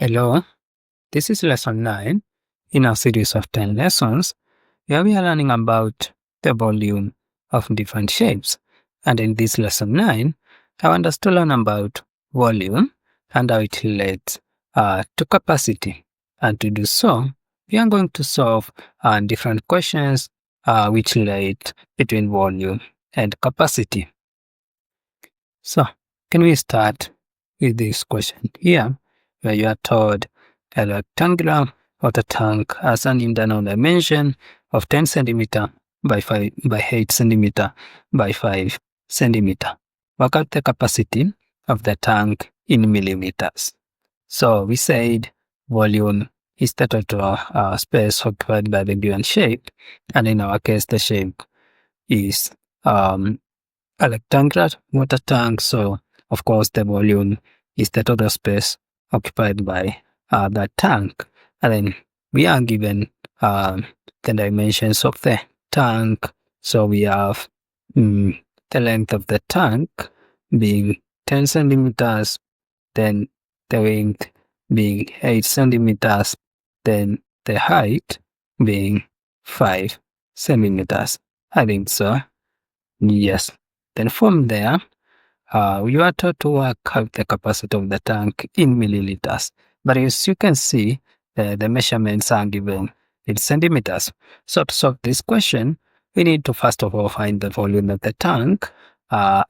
Hello, this is lesson 9 in our series of 10 lessons where we are learning about the volume of different shapes. And in this lesson 9, I want us to learn about volume and how it relates to capacity. And to do so, we are going to solve different questions which relate between volume and capacity. So, can we start with this question here, where you are told a rectangular water tank has an internal dimension of 10 centimeter by 8 centimeter by 5 centimeter. Work out the capacity of the tank in millimeters. So we said volume is the total space occupied by the given shape, and in our case the shape is a rectangular water tank, so of course the volume is the total space occupied by that tank. And then we are given the dimensions of the tank. So we have the length of the tank being 10 centimeters, then the width being 8 centimeters, then the height being 5 centimeters. I think so. Yes. Then from there, you are taught to work out the capacity of the tank in milliliters. But as you can see, the measurements are given in centimeters. So to solve this question, we need to first of all find the volume of the tank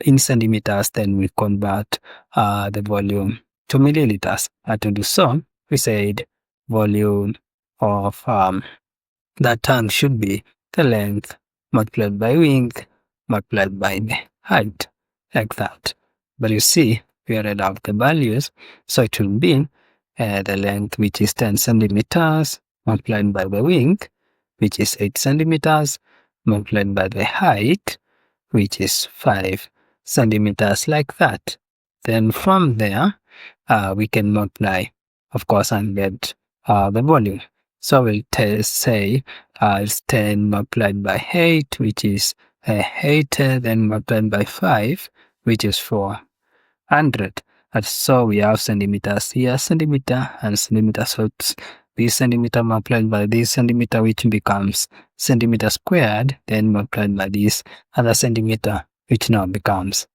in centimeters. Then we convert the volume to milliliters. And to do so, we said volume of that tank should be the length multiplied by width multiplied by the height, like that. But you see, we already have the values, so it will be the length, which is 10 centimeters, multiplied by the width, which is 8 centimeters, multiplied by the height, which is 5 centimeters, like that. Then from there, we can multiply, of course, and get the volume. So we'll say it's 10 multiplied by 8, which is 8, then multiplied by 5, which is 400. And so we have centimeters here, centimeter and centimeter. So it's this centimeter multiplied by this centimeter, which becomes centimeter squared, then multiplied by this other centimeter, which now becomes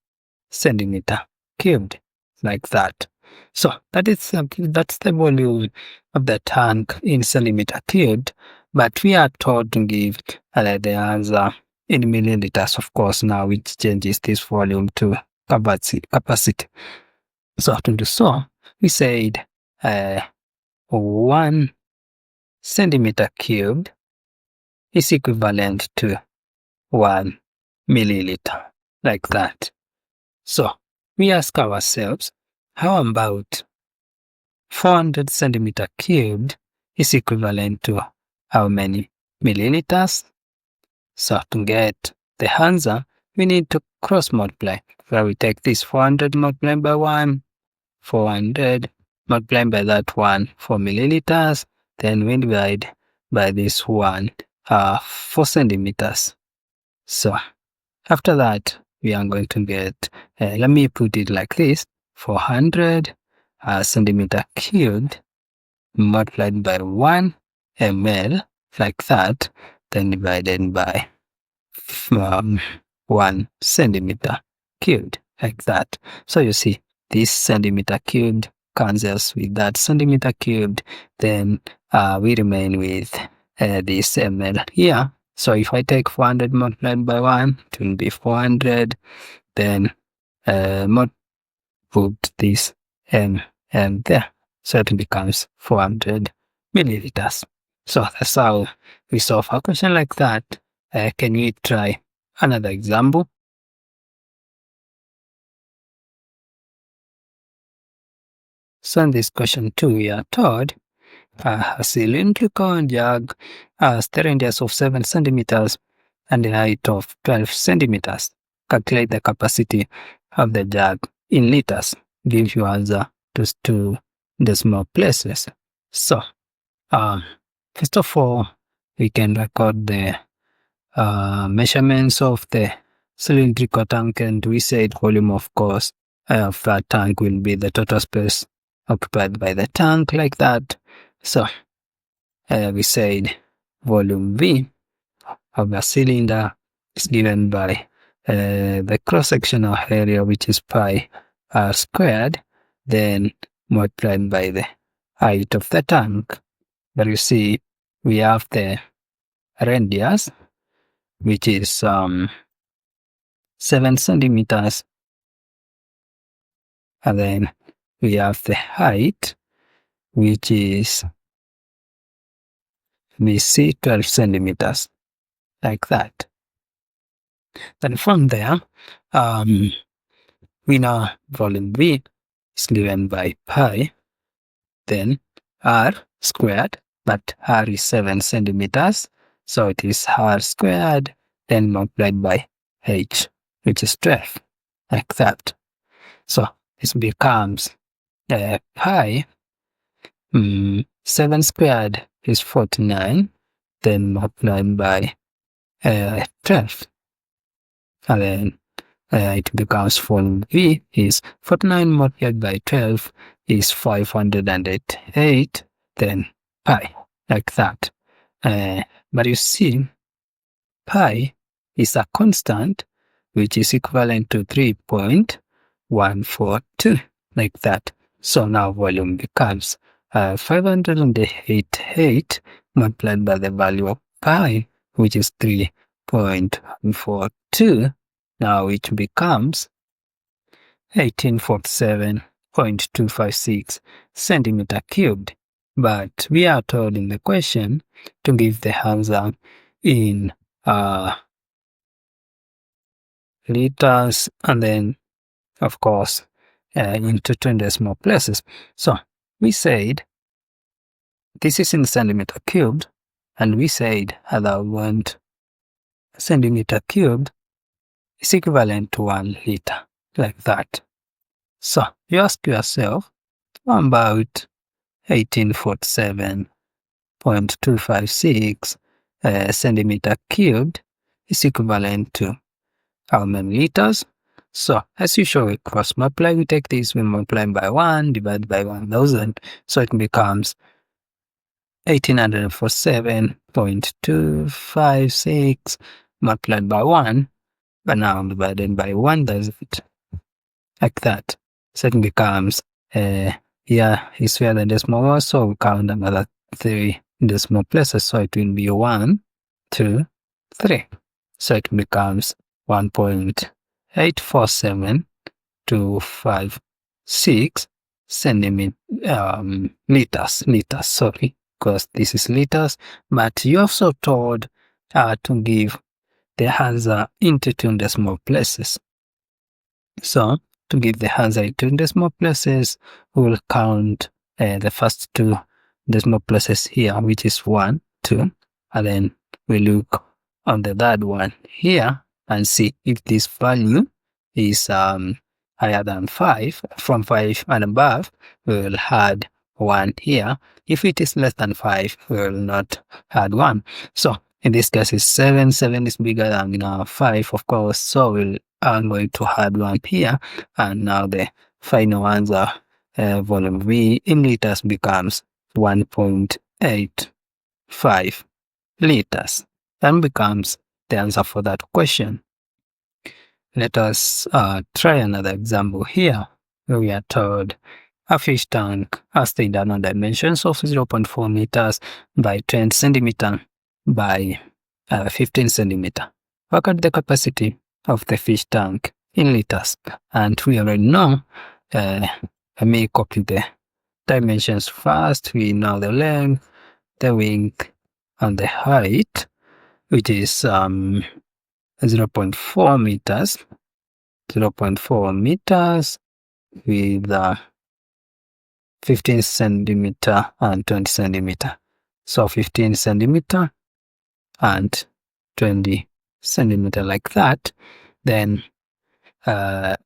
centimeter cubed, like that. So that's the volume of the tank in centimeter cubed, but we are told to give the answer in milliliters, of course, now which changes this volume to capacity. So to do so, we said 1 centimeter cubed is equivalent to 1 milliliter, like that. So we ask ourselves, how about 400 centimeter cubed is equivalent to how many milliliters? So to get the answer, we need to cross multiply. So we take this 400 multiplied by 1, 400 multiplied by that 1, 4 milliliters, then we divide by this 1, 4 centimeters. So after that, we are going to get, let me put it like this, 400 centimeter cubed multiplied by 1 ml, like that, then divided by 1 centimeter cubed, like that. So you see, this centimeter cubed cancels with that centimeter cubed, then we remain with this ml here. So if I take 400 multiplied by 1, it will be 400, then put this m there. So it becomes 400 milliliters. So that's how we solve a question like that. Can we try another example? So in this question 2, we are told a cylindrical jug has the radius of 7 centimeters and the height of 12 centimeters. Calculate the capacity of the jug in liters. Give you answer to 2 decimal places. So, first of all, we can record the measurements of the cylindrical tank, and we said volume, of course, of that tank will be the total space occupied by the tank, like that. So we said volume V of the cylinder is given by the cross-sectional area, which is pi r squared, then multiplied by the height of the tank. But you see, we have the radius, which is 7 centimeters, and then we have the height, which is, we see 12 centimeters, like that. Then from there, we know volume V is given by pi, then r squared, but r is 7 centimeters, so it is r squared, then multiplied by h, which is 12, like that. So this becomes pi, 7 squared is 49, then multiplied by 12, and then it becomes volume V is 49 multiplied by 12 is 508, then pi, like that. But you see, pi is a constant, which is equivalent to 3.142, like that. So now volume becomes 588 multiplied by the value of pi, which is 3.142. Now it becomes 1847.256 centimeter cubed. But we are told in the question to give the answer in liters, and then of course into 2 decimal places. So we said this is in centimeter cubed, and we said that 1 centimeter cubed is equivalent to 1 liter, like that. So you ask yourself, about 1847.256 centimeter cubed is equivalent to how many liters? So as usual, we cross multiply, we take this, we multiply by 1, divide by 1000, so it becomes 1847.256 multiplied by 1, but now divided by 1000, like that. So it becomes, here is where the decimal was, so we count another 3 decimal places, so it will be 1, 2, 3. So it becomes 1.847256 liters, sorry, because this is liters, but you also told to give the answer into 2 decimal places. So to give the answer in 2 decimal places, we will count the first 2 decimal places here, which is 1, 2, and then we look on the third one here and see if this value is higher than 5, from 5 and above, we will add 1 here. If it is less than 5, we will not add 1. So in this case, it's 7. 7 is bigger than 5, of course, so we'll going to add 1 here, and now the final answer, volume V in liters, becomes 1.85 liters, and becomes the answer for that question. Let us try another example here, where we are told a fish tank has the internal dimensions of 0.4 meters by 10 centimeter by 15 centimeter. Work out the capacity of the fish tank in liters, and we already know, let me copy the dimensions first. We know the length, the width, and the height, which is 0.4 meters, 0.4 meters with 15 centimeter and 20 centimeter. So 15 centimeter and 20 centimeter, like that. Then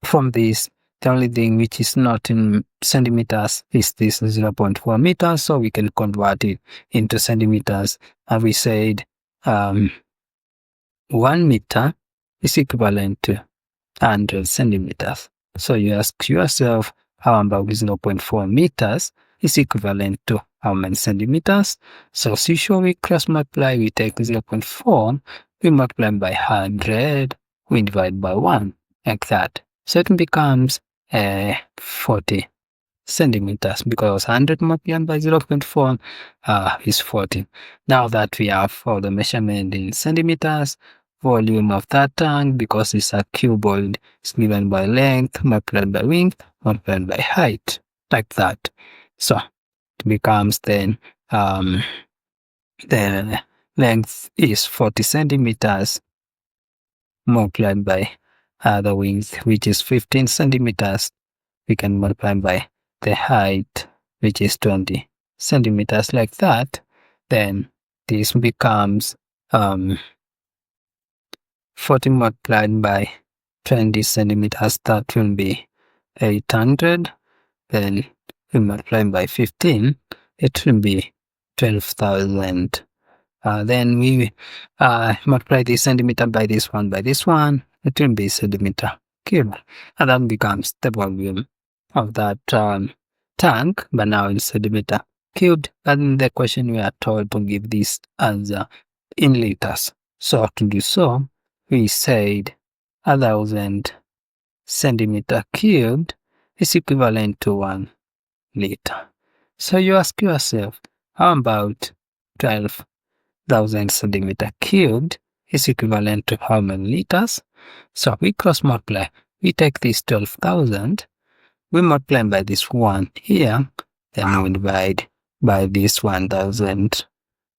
from this, the only thing which is not in centimeters is this 0.4 meters, so we can convert it into centimeters. And we said 1 meter is equivalent to 100 centimeters. So you ask yourself, how about 0.4 meters is equivalent to how many centimeters? So as usual, we cross multiply, we take 0.4, we multiply by 100, we divide by 1, like that. So it becomes 40 centimeters, because 100 multiplied by 0.4 is 40. Now that we have all the measurement in centimeters, volume of that tank, because it's a cuboid, is given by length multiplied by width multiplied by height, like that. So it becomes then the length is 40 centimeters multiplied by the width, which is 15 centimeters. We can multiply by the height, which is 20 centimeters, like that. Then this becomes 40 multiplied by 20 centimeters, that will be 800. Then we multiply by 15, it will be 12,000. Then we multiply this centimeter by this one, it will be centimeter cube. And that becomes the volume of that tank, but now in centimeter cubed. And in the question we are told to give this answer in liters. So to do so, we said 1,000 centimeter cubed is equivalent to 1 liter. So you ask yourself, how about 12,000 centimeter cubed is equivalent to how many liters? So we cross multiply. We take this 12,000, we multiply by this 1 here, then we divide by this 1,000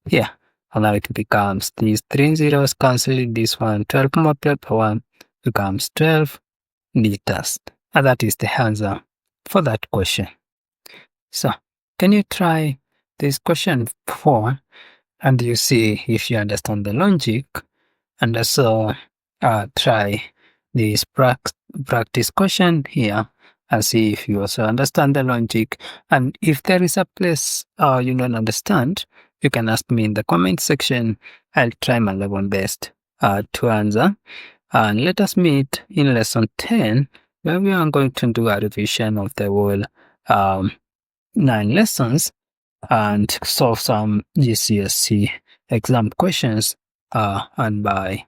here. And now it becomes these 3 zeros cancelling this one. 12 multiplied by 1 becomes 12 liters. And that is the answer for that question. So can you try this question 4 and you see if you understand the logic, and also try this practice question here and see if you also understand the logic. And if there is a place you don't understand, you can ask me in the comment section. I'll try my level best to answer. And let us meet in lesson 10, where we are going to do a revision of the whole 9 lessons and solve some GCSE exam questions. And bye.